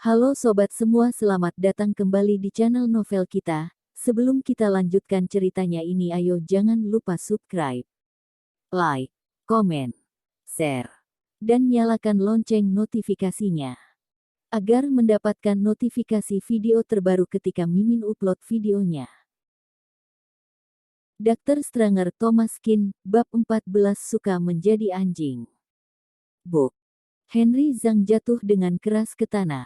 Halo sobat semua, selamat datang kembali di channel novel kita. Sebelum kita lanjutkan ceritanya ini, ayo jangan lupa subscribe, like, komen, share, dan nyalakan lonceng notifikasinya agar mendapatkan notifikasi video terbaru ketika Mimin upload videonya. Dr. Stranger Thomas Kin, bab 14 suka menjadi anjing. Book. Henry Zhang jatuh dengan keras ke tanah.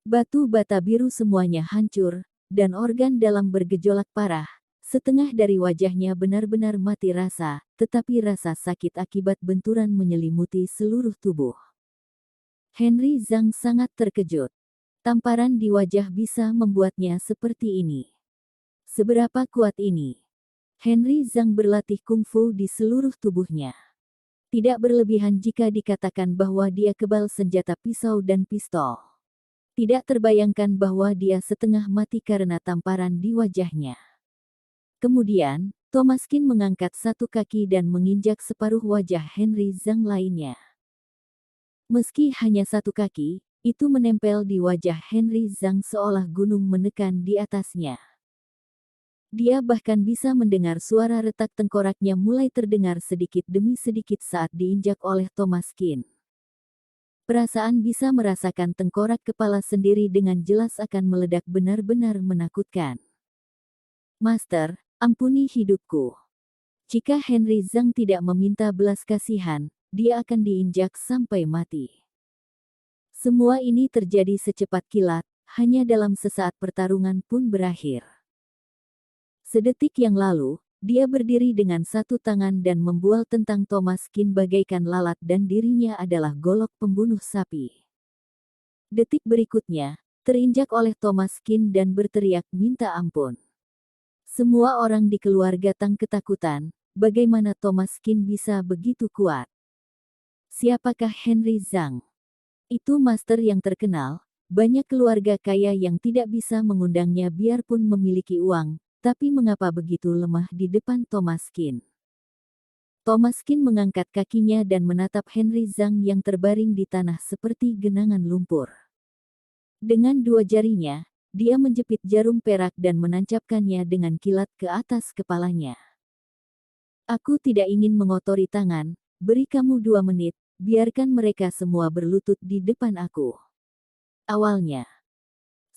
Batu bata biru semuanya hancur, dan organ dalam bergejolak parah. Setengah dari wajahnya benar-benar mati rasa, tetapi rasa sakit akibat benturan menyelimuti seluruh tubuh. Henry Zhang sangat terkejut. Tamparan di wajah bisa membuatnya seperti ini. Seberapa kuat ini? Henry Zhang berlatih kungfu di seluruh tubuhnya. Tidak berlebihan jika dikatakan bahwa dia kebal senjata pisau dan pistol. Tidak terbayangkan bahwa dia setengah mati karena tamparan di wajahnya. Kemudian, Thomas Kin mengangkat satu kaki dan menginjak separuh wajah Henry Zhang lainnya. Meski hanya satu kaki, itu menempel di wajah Henry Zhang seolah gunung menekan di atasnya. Dia bahkan bisa mendengar suara retak tengkoraknya mulai terdengar sedikit demi sedikit saat diinjak oleh Thomas Kin. Perasaan bisa merasakan tengkorak kepala sendiri dengan jelas akan meledak benar-benar menakutkan. Master, ampuni hidupku. Jika Henry Zhang tidak meminta belas kasihan, dia akan diinjak sampai mati. Semua ini terjadi secepat kilat, hanya dalam sesaat pertarungan pun berakhir. Sedetik yang lalu, dia berdiri dengan satu tangan dan membual tentang Thomas Kin bagaikan lalat dan dirinya adalah golok pembunuh sapi. Detik berikutnya, terinjak oleh Thomas Kin dan berteriak minta ampun. Semua orang di keluarga Tang ketakutan, bagaimana Thomas Kin bisa begitu kuat? Siapakah Henry Zhang? Itu master yang terkenal, banyak keluarga kaya yang tidak bisa mengundangnya biarpun memiliki uang. Tapi mengapa begitu lemah di depan Thomas Kin? Thomas Kin mengangkat kakinya dan menatap Henry Zhang yang terbaring di tanah seperti genangan lumpur. Dengan dua jarinya, dia menjepit jarum perak dan menancapkannya dengan kilat ke atas kepalanya. Aku tidak ingin mengotori tangan, beri kamu 2 menit, biarkan mereka semua berlutut di depan aku. Awalnya,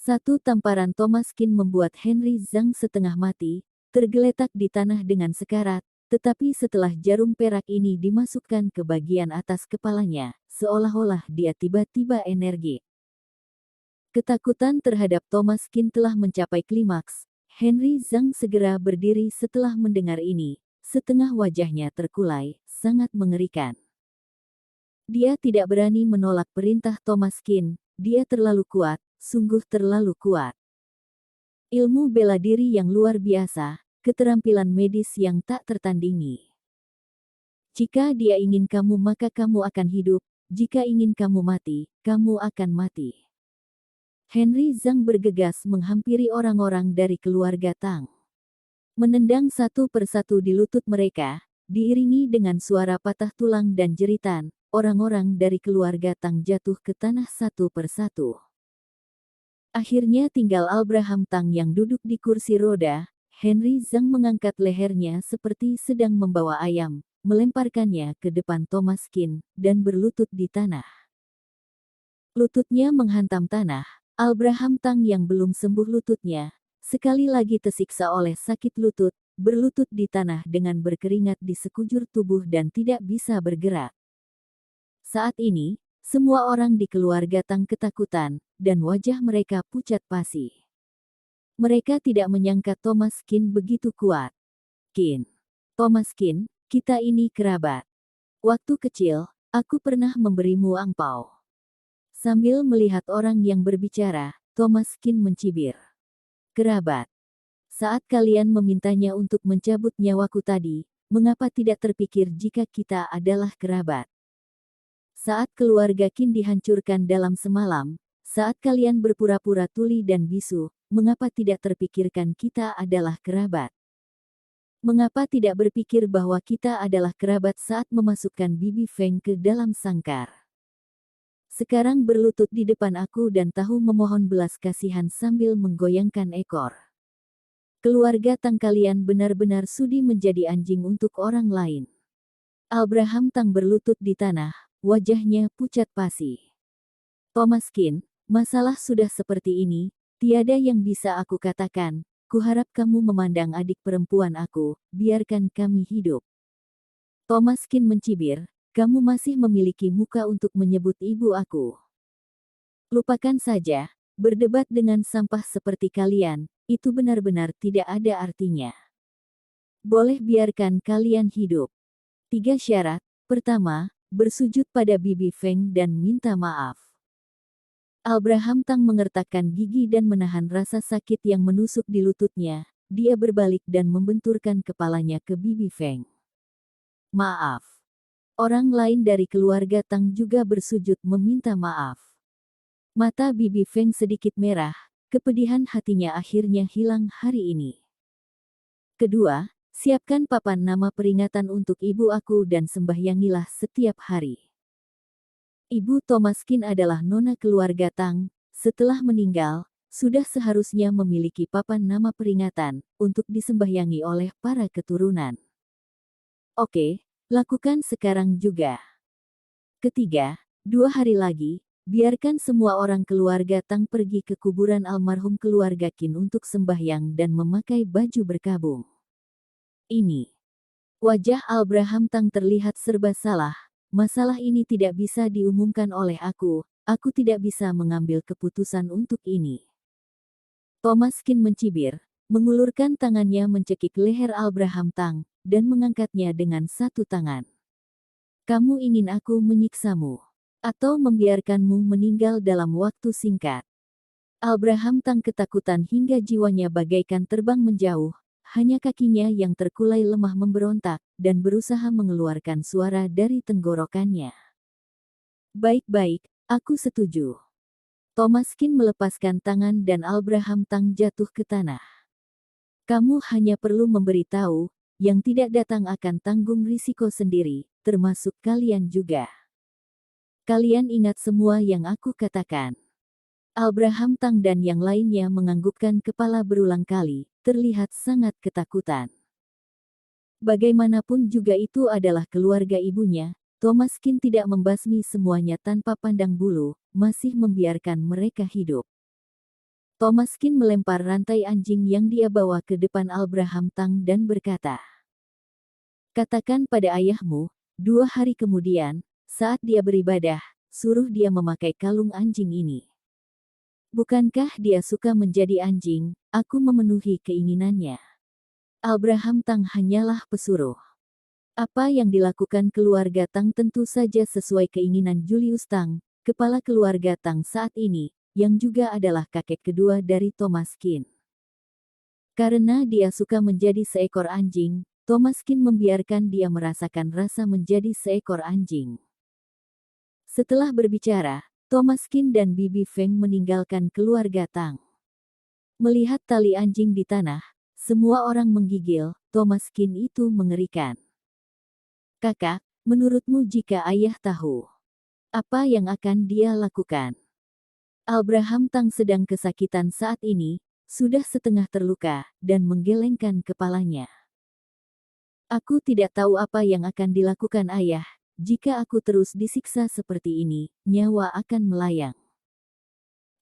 satu tamparan Thomas Kin membuat Henry Zhang setengah mati, tergeletak di tanah dengan sekarat, tetapi setelah jarum perak ini dimasukkan ke bagian atas kepalanya, seolah-olah dia tiba-tiba energi. Ketakutan terhadap Thomas Kin telah mencapai klimaks. Henry Zhang segera berdiri setelah mendengar ini, setengah wajahnya terkulai, sangat mengerikan. Dia tidak berani menolak perintah Thomas Kin, dia terlalu kuat. Sungguh terlalu kuat. Ilmu bela diri yang luar biasa, keterampilan medis yang tak tertandingi. Jika dia ingin kamu maka kamu akan hidup, jika ingin kamu mati, kamu akan mati. Henry Zhang bergegas menghampiri orang-orang dari keluarga Tang. Menendang satu persatu di lutut mereka, diiringi dengan suara patah tulang dan jeritan, orang-orang dari keluarga Tang jatuh ke tanah satu persatu. Akhirnya tinggal Abraham Tang yang duduk di kursi roda. Henry Zhang mengangkat lehernya seperti sedang membawa ayam, melemparkannya ke depan Thomas Kin, dan berlutut di tanah. Lututnya menghantam tanah. Abraham Tang yang belum sembuh lututnya, sekali lagi tersiksa oleh sakit lutut, berlutut di tanah dengan berkeringat di sekujur tubuh dan tidak bisa bergerak. Saat ini, semua orang di keluarga Tang ketakutan, dan wajah mereka pucat pasi. Mereka tidak menyangka Thomas Kin begitu kuat. Kin. Thomas Kin, kita ini kerabat. Waktu kecil, aku pernah memberimu angpau. Sambil melihat orang yang berbicara, Thomas Kin mencibir. Kerabat. Saat kalian memintanya untuk mencabut nyawaku tadi, mengapa tidak terpikir jika kita adalah kerabat? Saat keluarga Kin dihancurkan dalam semalam, saat kalian berpura-pura tuli dan bisu, mengapa tidak terpikirkan kita adalah kerabat? Mengapa tidak berpikir bahwa kita adalah kerabat saat memasukkan Bibi Feng ke dalam sangkar? sekarang berlutut di depan aku dan tahu memohon belas kasihan sambil menggoyangkan ekor. Keluarga Tang kalian benar-benar sudi menjadi anjing untuk orang lain. Abraham Tang berlutut di tanah, wajahnya pucat pasi. Thomas Kin, masalah sudah seperti ini, tiada yang bisa aku katakan, kuharap kamu memandang adik perempuan aku, biarkan kami hidup. Thomas Kin mencibir, kamu masih memiliki muka untuk menyebut ibu aku. Lupakan saja, berdebat dengan sampah seperti kalian, itu benar-benar tidak ada artinya. Boleh biarkan kalian hidup. 3 syarat. Pertama, bersujud pada Bibi Feng dan minta maaf. Abraham Tang mengertakkan gigi dan menahan rasa sakit yang menusuk di lututnya. Dia berbalik dan membenturkan kepalanya ke Bibi Feng. Maaf. Orang lain dari keluarga Tang juga bersujud meminta maaf. Mata Bibi Feng sedikit merah, kepedihan hatinya akhirnya hilang hari ini. Kedua, siapkan papan nama peringatan untuk ibu aku dan sembahyangilah setiap hari. Ibu Thomas Kin adalah nona keluarga Tang. Setelah meninggal, sudah seharusnya memiliki papan nama peringatan untuk disembahyangi oleh para keturunan. Oke, lakukan sekarang juga. Ketiga, 2 hari lagi, biarkan semua orang keluarga Tang pergi ke kuburan almarhum keluarga Qin untuk sembahyang dan memakai baju berkabung. Ini. Wajah Abraham Tang terlihat serba salah. Masalah ini tidak bisa diumumkan oleh aku tidak bisa mengambil keputusan untuk ini. Thomas Kin mencibir, mengulurkan tangannya mencekik leher Abraham Tang, dan mengangkatnya dengan satu tangan. Kamu ingin aku menyiksamu? Atau membiarkanmu meninggal dalam waktu singkat? Abraham Tang ketakutan hingga jiwanya bagaikan terbang menjauh. Hanya kakinya yang terkulai lemah memberontak, dan berusaha mengeluarkan suara dari tenggorokannya. Baik-baik, aku setuju. Thomas Kin melepaskan tangan dan Abraham Tang jatuh ke tanah. Kamu hanya perlu memberitahu, yang tidak datang akan tanggung risiko sendiri, termasuk kalian juga. Kalian ingat semua yang aku katakan. Abraham Tang dan yang lainnya menganggukkan kepala berulang kali, terlihat sangat ketakutan. Bagaimanapun juga itu adalah keluarga ibunya, Thomas Kin tidak membasmi semuanya tanpa pandang bulu, masih membiarkan mereka hidup. Thomas Kin melempar rantai anjing yang dia bawa ke depan Abraham Tang dan berkata, katakan pada ayahmu, 2 hari kemudian, saat dia beribadah, suruh dia memakai kalung anjing ini. Bukankah dia suka menjadi anjing? Aku memenuhi keinginannya. Abraham Tang hanyalah pesuruh. Apa yang dilakukan keluarga Tang tentu saja sesuai keinginan Julius Tang, kepala keluarga Tang saat ini, yang juga adalah kakek kedua dari Thomas Kin. Karena dia suka menjadi seekor anjing, Thomas Kin membiarkan dia merasakan rasa menjadi seekor anjing. Setelah berbicara, Thomas Kin dan Bibi Feng meninggalkan keluarga Tang. Melihat tali anjing di tanah, semua orang menggigil. Thomas Kin itu mengerikan. Kakak, menurutmu jika ayah tahu, apa yang akan dia lakukan? Abraham Tang sedang kesakitan saat ini, sudah setengah terluka, dan menggelengkan kepalanya. Aku tidak tahu apa yang akan dilakukan ayah. Jika aku terus disiksa seperti ini, nyawa akan melayang.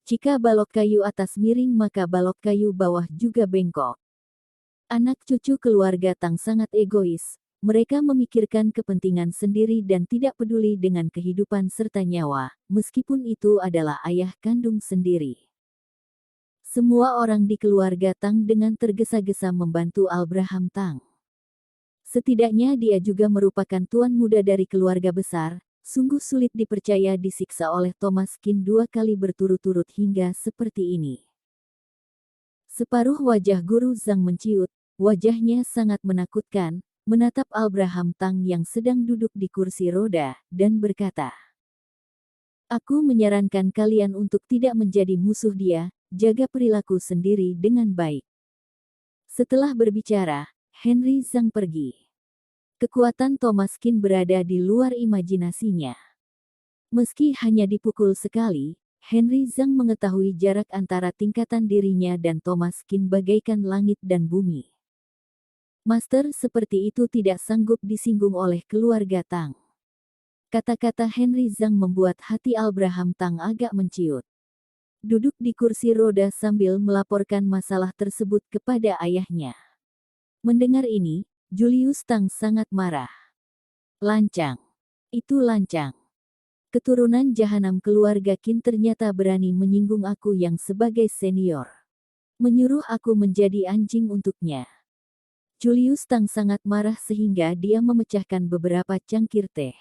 Jika balok kayu atas miring maka balok kayu bawah juga bengkok. Anak cucu keluarga Tang sangat egois. Mereka memikirkan kepentingan sendiri dan tidak peduli dengan kehidupan serta nyawa, meskipun itu adalah ayah kandung sendiri. Semua orang di keluarga Tang dengan tergesa-gesa membantu Abraham Tang. Setidaknya dia juga merupakan tuan muda dari keluarga besar, sungguh sulit dipercaya disiksa oleh Thomas Kin 2 kali berturut-turut hingga seperti ini. Separuh wajah Guru Zhang menciut, wajahnya sangat menakutkan, menatap Abraham Tang yang sedang duduk di kursi roda, dan berkata, aku menyarankan kalian untuk tidak menjadi musuh dia, jaga perilaku sendiri dengan baik. Setelah berbicara, Henry Zhang pergi. Kekuatan Thomas Kin berada di luar imajinasinya. Meski hanya dipukul sekali, Henry Zhang mengetahui jarak antara tingkatan dirinya dan Thomas Qin bagaikan langit dan bumi. Master seperti itu tidak sanggup disinggung oleh keluarga Tang. Kata-kata Henry Zhang membuat hati Abraham Tang agak menciut. Duduk di kursi roda sambil melaporkan masalah tersebut kepada ayahnya. Mendengar ini, Julius Tang sangat marah. Lancang. Itu lancang. Keturunan jahanam keluarga Qin ternyata berani menyinggung aku yang sebagai senior. Menyuruh aku menjadi anjing untuknya. Julius Tang sangat marah sehingga dia memecahkan beberapa cangkir teh.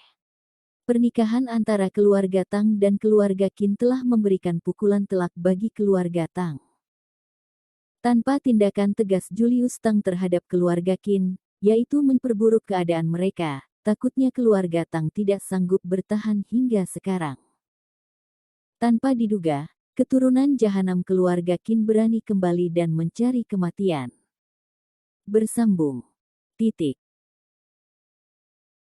Pernikahan antara keluarga Tang dan keluarga Qin telah memberikan pukulan telak bagi keluarga Tang. Tanpa tindakan tegas Julius Tang terhadap keluarga Qin, yaitu memperburuk keadaan mereka, takutnya keluarga Tang tidak sanggup bertahan hingga sekarang. Tanpa diduga, keturunan jahanam keluarga Qin berani kembali dan mencari kematian. Bersambung. Titik.